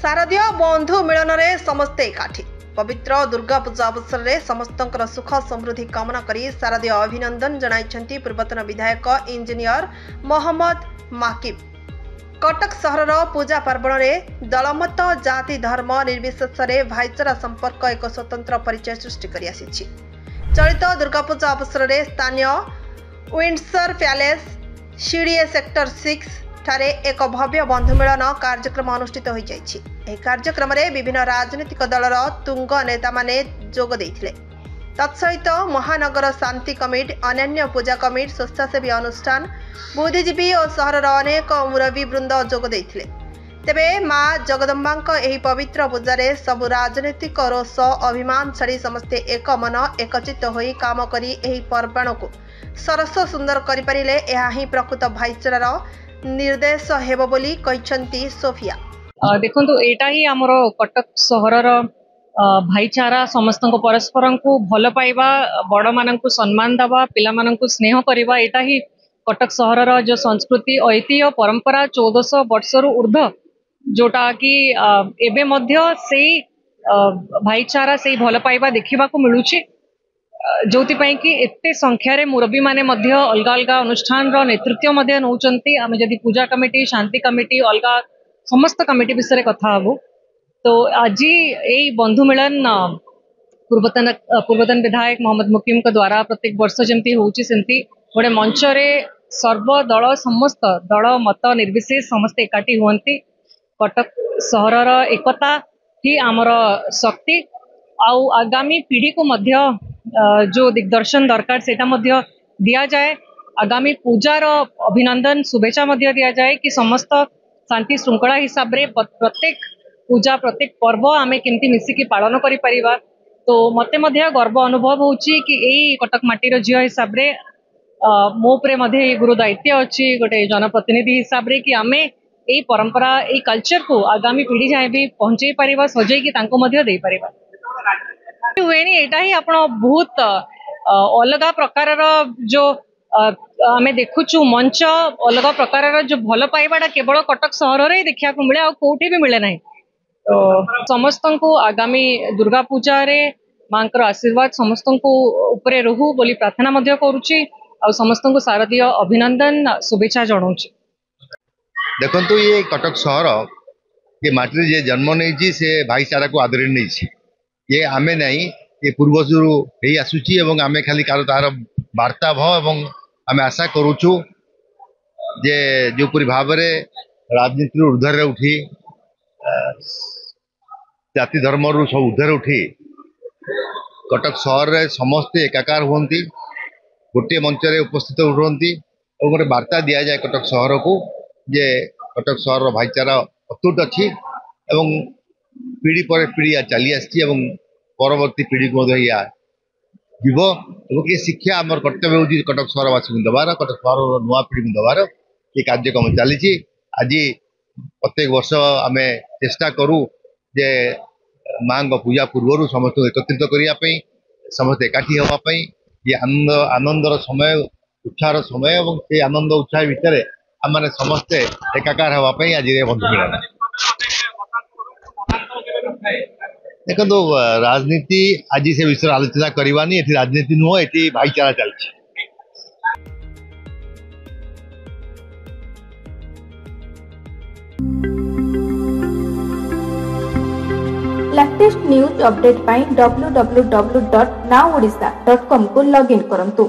शारदीय बंधु मिलन में समस्ते एकाठी पवित्र दुर्गा पूजा अवसर में समस्त सुख समृद्धि कामना करी शारदीय अभिनंदन जनाइछंती पूर्वतन विधायक इंजीनियर मोहम्मद माकिब। कटक सहर पूजा पर्वण में दलमत जाति धर्म निर्विशेष भाईचारा संपर्क एक स्वतंत्र परिचय सृष्टि कर आसी। चलित दुर्गा पूजा अवसर में स्थानीय विंडसर पैलेस सीडीए सेक्टर 6 ठारे एक भव्य बंधुमिलन कार्यक्रम अनुष्ठित हो जाइछि। एही कार्यक्रम में विभिन्न राजनीतिक दलर तुंग नेता माने जोग देथिले। तत्सहित महानगर शांति कमिटी, अन्य पूजा कमिटी, स्वेच्छासेवी अनुष्ठान, बुद्धिजीवी और सहरर अनेक मुरबी वृंद जोग देथिले। तेबे मां जगदम्बांक एही पवित्र पूजारे सबु राजनीतिक रोष अभिमान छाड़ी समस्ते एक मन एकचित होई काम करी एही पर्वण को सरस सुंदर करि परिले एहा ही प्रकृत भाईचारार निर्देश हेबो बोली कहिसंती सोफिया। देखंतु एटा ही हमरो कटक सहरर भाईचारा समस्त परस्पर को भल पाइबा, बड़ मानक सम्मान दबा, पिला मानक स्नेह करबा, एटा ही कटक सहरर जो संस्कृति ऐतिह्य परंपरा 1400 वर्षर ऊर्ध्व जोटा कि एबे मध्य से भाईचारा से भल पाइबा देखा मिलूची। जोति कि एते संख्यारे मुरबी माने मध्य अलग अलग अनुष्ठान रो नेतृत्व मध्य नौचंती। आमे जदि पूजा कमिटी, शांति कमिटी, अलग समस्त कमिटी विषय कथा हबो तो आज यही बंधु मिलन पूर्वतन विधायक मोहम्मद मुकीम के द्वारा प्रत्येक वर्ष जमती होउची सेमती गोटे मंच रे सर्व दल समस्त दल मत निर्विशेष समस्त एकाठी हुअंती। कटक सहरर एकता ही आमर शक्ति आउ आगामी पीढ़ी को मध्य जो दिग्दर्शन दरकार सेटा मध्य दिया जाए। आगामी पूजार अभिनंदन शुभेच्छा मध्य दिया जाए कि समस्त शांति श्रृंखला हिसाब रे प्रत्येक पूजा प्रत्येक पर्व आमे केमती मिसिकी पालन करि परिबा। तो मते मध्य गर्व अनुभव होउची कि एई कटक माटीर झियो हिसाब रे मो उपरे मध्य गुरु दायित्व अछि गोटे जनप्रतिनिधि हिसाब रे कि आमे एई परंपरा एई कल्चर को आगामी पीढ़ी जाए भी पहुंचाई परिबा, सजई कि तांको मध्य देई परिबा। हुएनी एटा ही आपण बहुत अलग प्रकार जो आमे देखुचु मंच अलग प्रकार जो भल पाइबाटा केवल कटक सहर रे देखा मिले आ कोठी भी मिले नहीं। तो समस्त को आगामी दुर्गा पूजा रे मांकर आशीर्वाद समस्त को ऊपर रहू बोली प्रार्थना मध्य करूची आ समस्त को शारदीय अभिनंदन शुभेच्छा जणाउची। देखंतु ये कटक सहर ये माटी जे जन्म नहीं से भाईचारा को आदरी नहीं ये आमे नहीं ये पूर्वजु हे आसुची एवं आमे खाली कार तार वार्ता भ एवं आमे आशा करूछु जे जोपरि भाव रे राजनीति ऊर्ध्वर उठी जाति धर्म रु सब ऊर्ध्वर उठी कटक सहर रे समस्ते एकाकार हुंती, गोटे मंच रे उपस्थित हुंती और गोटे वार्ता दिया जाए कटक सहर को जे कटक सहर भाईचारा अतुट अच्छी एवं पीढ़ी पर पीढ़ी चली आसी एवं परवर्ती पीढ़ी को जीव ये शिक्षा आम कर्तव्य हो कटक सहरवासी को दबार, कटक सहर नुआ पीढ़ी को दबार ये कार्यक्रम चली। आज प्रत्येक वर्ष आम चेष्टा करूँ जे माँ पूजा पूर्व समस्त एकत्रित करने समस्त एकाठी होगापी ये आनंदर समय उत्साह समय और से आनंद उत्साह भितर आम मैंने समस्ते एकाकार होगापी आज बंधु मिलन। देखो राजनीति आज से विषय आलोचना करवानी, ये राजनीति नुह ये भाईचारा चलती। लेटेस्ट न्यूज अपडेट पाई www.nowodisha.com को लॉगिन करंतु।